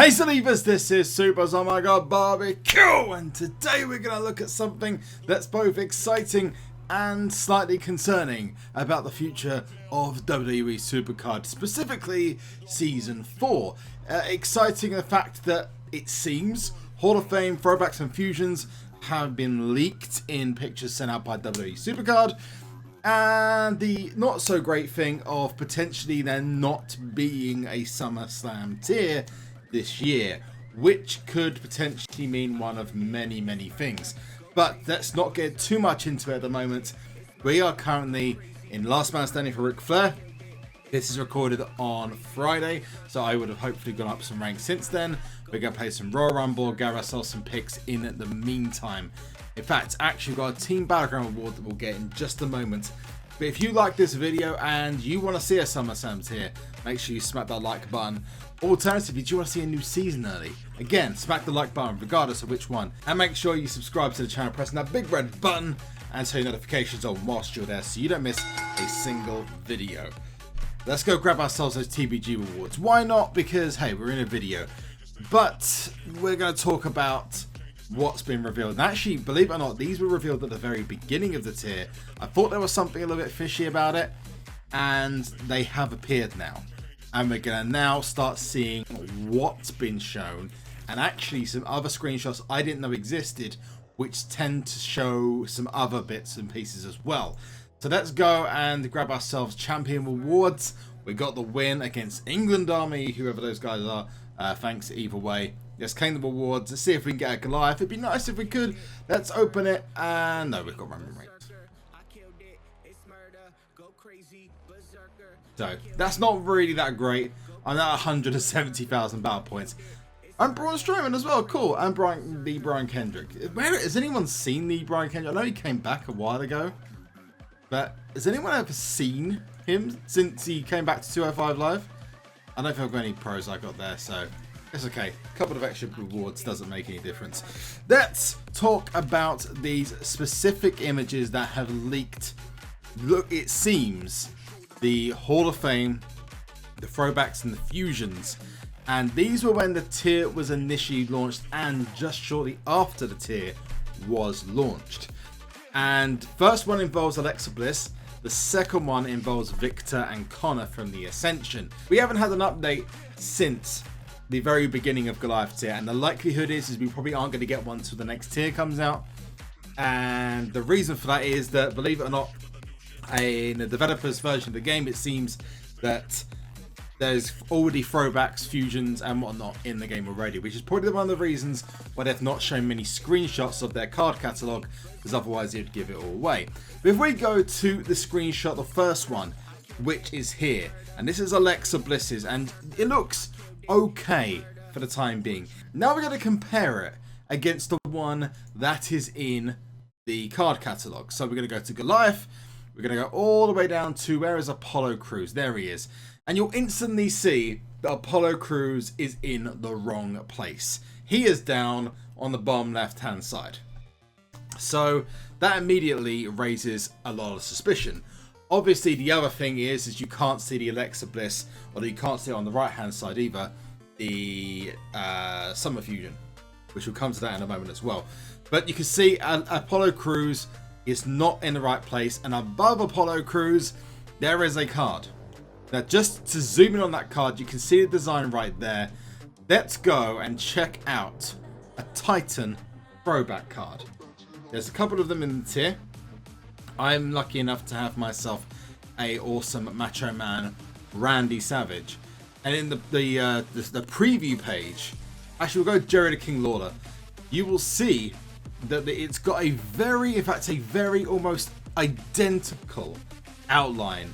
Hey Believers, this is SuperZOMGBBQ, and today we're going to look at something that's both exciting and slightly concerning about the future of WWE SuperCard, specifically Season 4. Exciting in the fact that it seems Hall of Fame throwbacks and fusions have been leaked in pictures sent out by WWE SuperCard, and the not so great thing of potentially there not being a SummerSlam tier this year, which could potentially mean one of many things. But let's not get too much into it at the moment. We are currently in Last Man Standing for Ric Flair. This is recorded on Friday, so I would have hopefully gone up some ranks since then. We're going to play some Royal Rumble, get ourselves some picks in the meantime. In fact, actually we've got a Team Battleground award that we'll get in just a moment. But if you like this video and you want to see a SummerSlam tier, make sure you smack that like button. Alternatively, do you want to see a new season early? Again, smack the like button regardless of which one. And make sure you subscribe to the channel, pressing that big red button and turn your notifications on whilst you're there so you don't miss a single video. Let's go grab ourselves those TBG rewards. Why not? Because, hey, we're in a video. But we're going to talk about what's been revealed. And actually, believe it or not, these were revealed at the very beginning of the tier. I thought there was something a little bit fishy about it, and they have appeared now. And we're going to now start seeing what's been shown, and actually some other screenshots I didn't know existed, which tend to show some other bits and pieces as well. So let's go and grab ourselves champion rewards. We got the win against England Army, whoever those guys are. Thanks either way. Let's claim the rewards. Let's see if we can get a Goliath. It'd be nice if we could. Let's open it. And no, we've got Roman Reigns. So that's not really that great. I'm at 170,000 battle points. And Braun Strowman as well. Cool. And Brian Kendrick. Has anyone seen Brian Kendrick? I know he came back a while ago. But has anyone ever seen him since he came back to 205 Live? I don't think I've got any pros I got there, so it's okay. A couple of extra rewards doesn't make any difference. Let's talk about these specific images that have leaked. Look, it seems the Hall of Fame, the throwbacks and the fusions. And these were when the tier was initially launched and just shortly after the tier was launched. And first one involves Alexa Bliss. The second one involves Victor and Connor from the Ascension. We haven't had an update since the very beginning of Goliath tier, and the likelihood is we probably aren't going to get one until the next tier comes out. And the reason for that is that, believe it or not, in the developer's version of the game, it seems that there's already throwbacks, fusions and whatnot in the game already, which is probably one of the reasons why they've not shown many screenshots of their card catalogue, because otherwise it'd give it all away. But if we go to the screenshot, the first one, which is here, and this is Alexa Bliss's, and it looks okay for the time being. Now we're going to compare it against the one that is in the card catalogue. So we're going to go to Goliath. We're going to go all the way down to, where is Apollo Crews? There he is. And you'll instantly see that Apollo Crews is in the wrong place. He is down on the bottom left hand side. So that immediately raises a lot of suspicion. Obviously the other thing is you can't see the Alexa Bliss, or you can't see it on the right hand side either, the Summer Fusion, which will come to that in a moment as well. But you can see Apollo Crews is not in the right place, and above Apollo Crews there is a card. Now just to zoom in on that card, you can see the design right there. Let's go and check out a Titan throwback card. There's a couple of them in the tier. I'm lucky enough to have myself a awesome Macho Man Randy Savage. And in the preview page, actually we'll go Jerry the King Lawler. You will see that it's got a very almost identical outline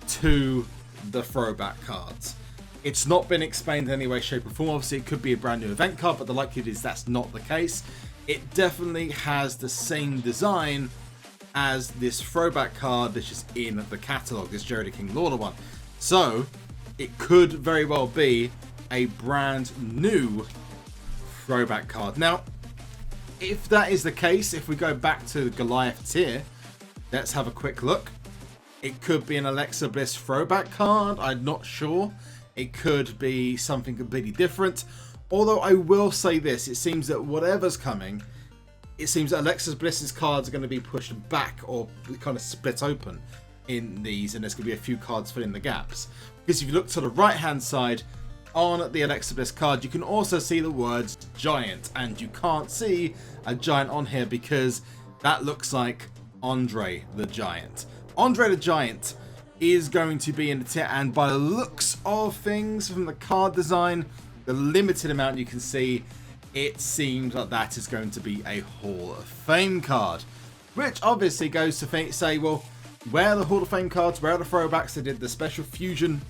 to the throwback cards. It's not been explained in any way, shape or form. Obviously it could be a brand new event card, but the likelihood is that's not the case. It definitely has the same design as this throwback card that's just in the catalogue, this Jerry the King Lawler one. So it could very well be a brand new throwback card. Now, if that is the case, if we go back to the Goliath tier, let's have a quick look. It could be an Alexa Bliss throwback card. I'm not sure. It could be something completely different. Although I will say this, it seems that whatever's coming, it seems that Alexa Bliss's cards are going to be pushed back or kind of split open in these, and there's going to be a few cards filling the gaps. Because if you look to the right hand side on the Alexa Bliss card, you can also see the words Giant, and you can't see a Giant on here because that looks like Andre the Giant. Andre the Giant is going to be in the tier, and by the looks of things from the card design, the limited amount you can see, it seems like that is going to be a Hall of Fame card, which obviously goes to say, well, where are the Hall of Fame cards? Where are the throwbacks? They did the special fusion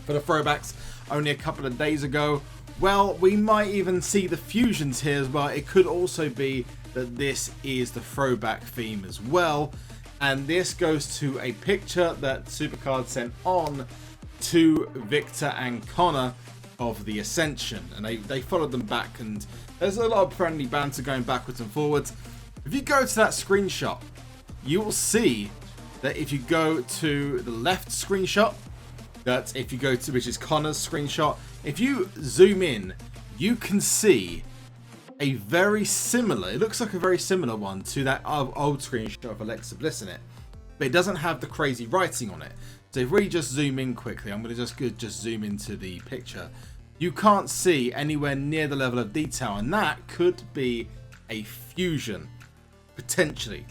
for the throwbacks only a couple of days ago. Well, we might even see the fusions here as well. It could also be that this is the throwback theme as well. And this goes to a picture that SuperCard sent on to Victor and Connor of the Ascension. And they followed them back, and there's a lot of friendly banter going backwards and forwards. If you go to that screenshot, you will see that if you go to the left screenshot, that if you go to, which is Connor's screenshot, if you zoom in, you can see a very similar, it looks like a very similar one to that old screenshot of Alexa Bliss in it, but it doesn't have the crazy writing on it. So if we just zoom in quickly, I'm going to just zoom into the picture. You can't see anywhere near the level of detail, and that could be a fusion, potentially.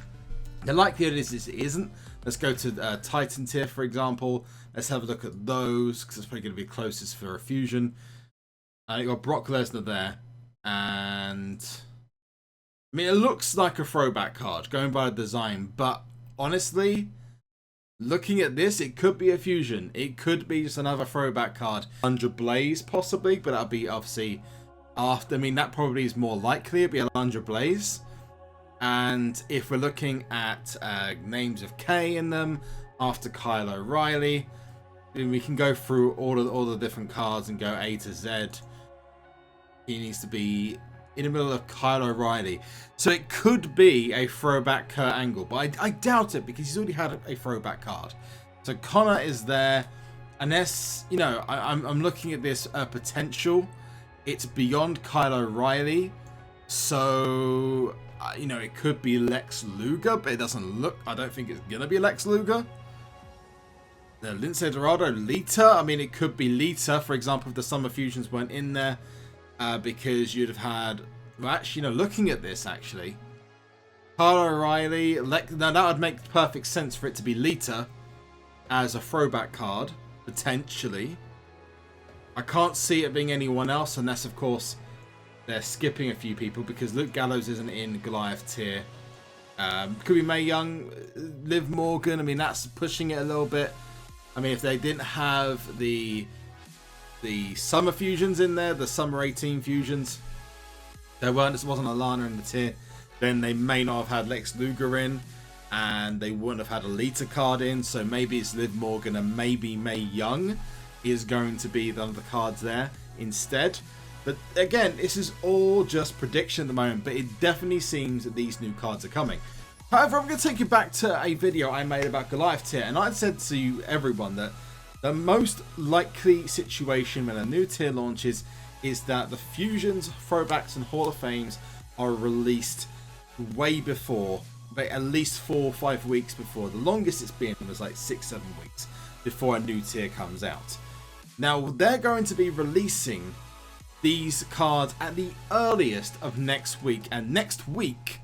The likelihood is it isn't. Let's go to Titan tier, for example. Let's have a look at those, because it's probably going to be closest for a fusion. You've got Brock Lesnar there. And I mean, it looks like a throwback card, going by the design. But honestly, looking at this, it could be a fusion. It could be just another throwback card. 100 Blaze, possibly. But that'll be obviously after. I mean, that probably is more likely. It'd be 100 Blaze. And if we're looking at names of K in them, after Kyle O'Reilly, then we can go through all the different cards and go A to Z. He needs to be in the middle of Kyle O'Reilly. So it could be a throwback Kurt Angle, but I doubt it because he's already had a throwback card. So Connor is there. Unless, you know, I'm looking at this potential. It's beyond Kyle O'Reilly. So, you know, it could be Lex Luger, but it doesn't look, I don't think it's going to be Lex Luger. Lince Dorado, Lita. I mean, it could be Lita, for example, if the Summer Fusions weren't in there. Because you'd have had, well, actually, you know, looking at this, actually, Kyle O'Reilly, now that would make perfect sense for it to be Lita as a throwback card, potentially. I can't see it being anyone else, unless, of course, they're skipping a few people, because Luke Gallows isn't in Goliath tier. Could be Mae Young, Liv Morgan. I mean, that's pushing it a little bit. I mean, if they didn't have the Summer Fusions in there, the Summer 18 Fusions, there wasn't Alana in the tier, then they may not have had Lex Luger in, and they wouldn't have had a Lita card in, so maybe it's Liv Morgan and maybe Mae Young is going to be one of the cards there instead. But again, this is all just prediction at the moment, but it definitely seems that these new cards are coming. However, I'm going to take you back to a video I made about Goliath tier, and I said to everyone that the most likely situation when a new tier launches is that the fusions, throwbacks, and Hall of Fames are released way before, at least 4 or 5 weeks before. The longest it's been was like 6-7 weeks before a new tier comes out. Now, they're going to be releasing these cards at the earliest of next week, and next week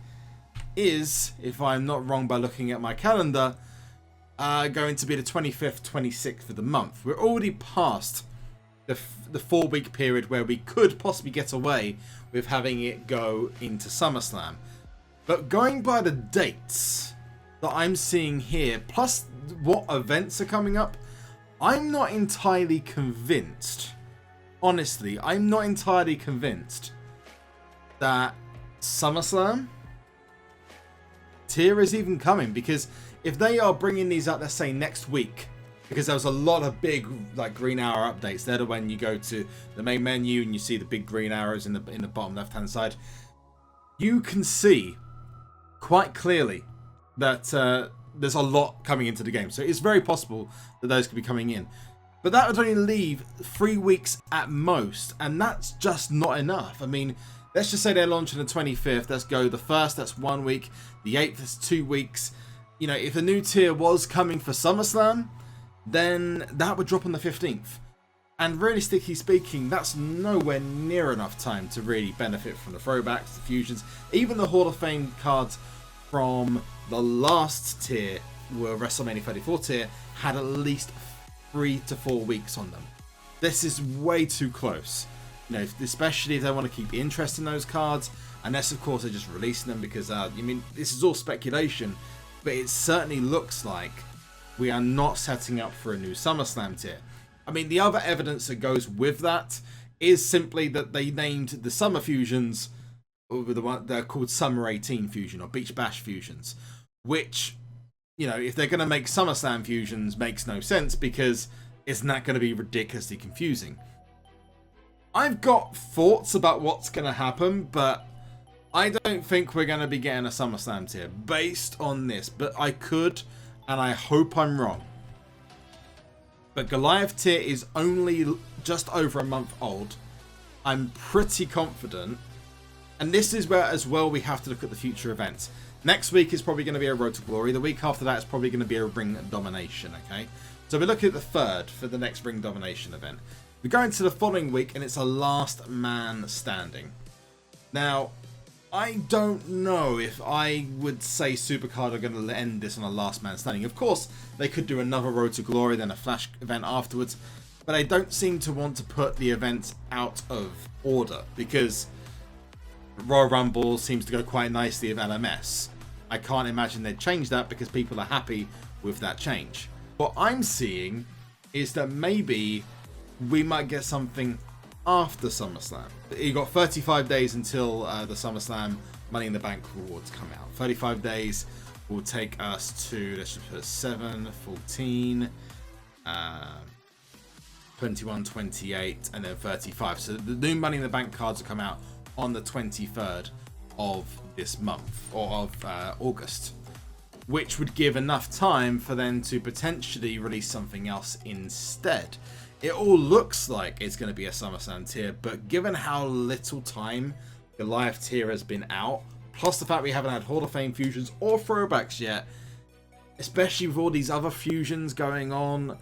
is, if I'm not wrong by looking at my calendar, going to be the 25th, 26th of the month. We're already past the 4-week period where we could possibly get away with having it go into SummerSlam. But going by the dates that I'm seeing here, plus what events are coming up, I'm not entirely convinced. Honestly, I'm not entirely convinced that SummerSlam tier is even coming, because if they are bringing these out, let's say next week, because there was a lot of big like green arrow updates. They're when you go to the main menu and you see the big green arrows in the bottom left hand side. You can see quite clearly that there's a lot coming into the game, so it's very possible that those could be coming in. But that would only leave 3 weeks at most, and that's just not enough. I mean, let's just say they're launching the 25th. Let's go the 1st, that's 1 week. The 8th is 2 weeks. You know, if the new tier was coming for SummerSlam, then that would drop on the 15th. And realistically speaking, that's nowhere near enough time to really benefit from the throwbacks, the fusions. Even the Hall of Fame cards from the last tier, were WrestleMania 34 tier, had at least 3 to 4 weeks on them. This is way too close. You know, especially if they want to keep interest in those cards. Unless, of course, they're just releasing them because, I mean, this is all speculation. But it certainly looks like we are not setting up for a new SummerSlam tier. I mean, the other evidence that goes with that is simply that they named the Summer Fusions, or the one they're called Summer 18 Fusion or Beach Bash Fusions, which, you know, if they're going to make SummerSlam Fusions, makes no sense because isn't that going to be ridiculously confusing? I've got thoughts about what's going to happen, but I don't think we're going to be getting a SummerSlam tier based on this, but I could, and I hope I'm wrong. But Goliath tier is only just over a month old. I'm pretty confident. And this is where as well we have to look at the future events. Next week is probably going to be a Road to Glory. The week after that is probably going to be a Ring Domination, okay? So we're looking at the 3rd for the next Ring Domination event. We go into the following week and it's a last man standing. Now, I don't know if I would say SuperCard are going to end this on a last man standing. Of course, they could do another Road to Glory, then a Flash event afterwards. But I don't seem to want to put the events out of order because Royal Rumble seems to go quite nicely with LMS. I can't imagine they'd change that because people are happy with that change. What I'm seeing is that maybe we might get something after SummerSlam. You got 35 days until the SummerSlam Money in the Bank rewards come out. 35 days will take us to, let's just put 7, 14, 21, 28, and then 35. So the new Money in the Bank cards will come out on the 23rd of this month, or of August, which would give enough time for them to potentially release something else instead. It all looks like it's going to be a SummerSlam tier, but given how little time Goliath tier has been out, plus the fact we haven't had Hall of Fame fusions or throwbacks yet, especially with all these other fusions going on,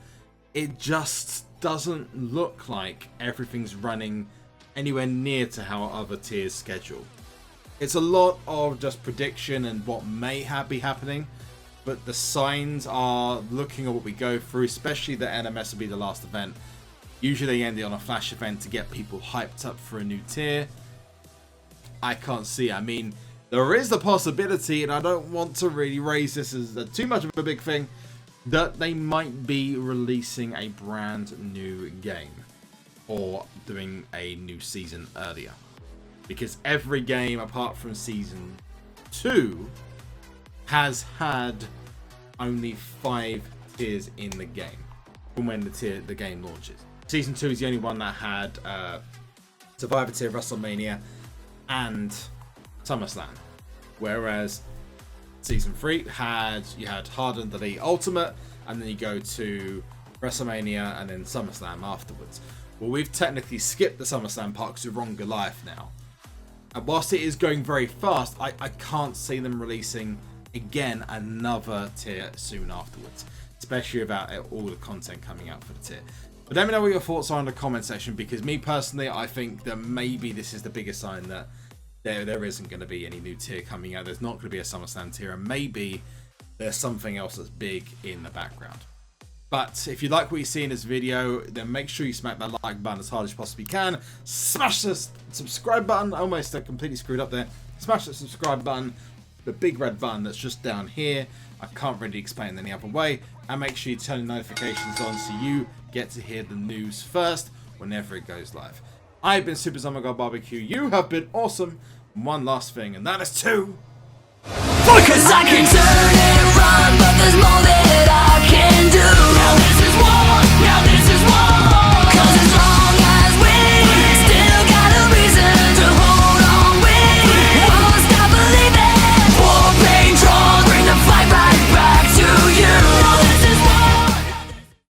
it just doesn't look like everything's running anywhere near to how other tiers schedule. It's a lot of just prediction and what may be happening, but the signs are looking at what we go through, especially the NMS will be the last event. Usually they end it on a Flash event to get people hyped up for a new tier. I can't see. I mean, there is the possibility, and I don't want to really raise this as too much of a big thing, that they might be releasing a brand new game or doing a new season earlier. Because every game apart from season 2 has had only 5 tiers in the game from when the game launches. Season 2 is the only one that had Survivor tier, WrestleMania, and SummerSlam. Whereas season 3 you had Hardened Elite Ultimate, and then you go to WrestleMania and then SummerSlam afterwards. Well, we've technically skipped the SummerSlam part because we're on Goliath now. And whilst it is going very fast, I can't see them releasing again another tier soon afterwards, especially about all the content coming out for the tier. But let me know what your thoughts are in the comment section, because me personally, I think that maybe this is the biggest sign that there isn't going to be any new tier coming out. There's not going to be a SummerSlam tier, and maybe there's something else that's big in the background. But if you like what you see in this video, then make sure you smack that like button as hard as you possibly can. Smash the subscribe button. I almost completely screwed up there. Smash the subscribe button, the big red button that's just down here. I can't really explain it any other way. And make sure you turn the notifications on so you get to hear the news first whenever it goes live. I've been SuperZombGBBQ. You have been awesome. One last thing, and that is to... Cause I can turn and run, but there's more that I can do. Now this is war, now this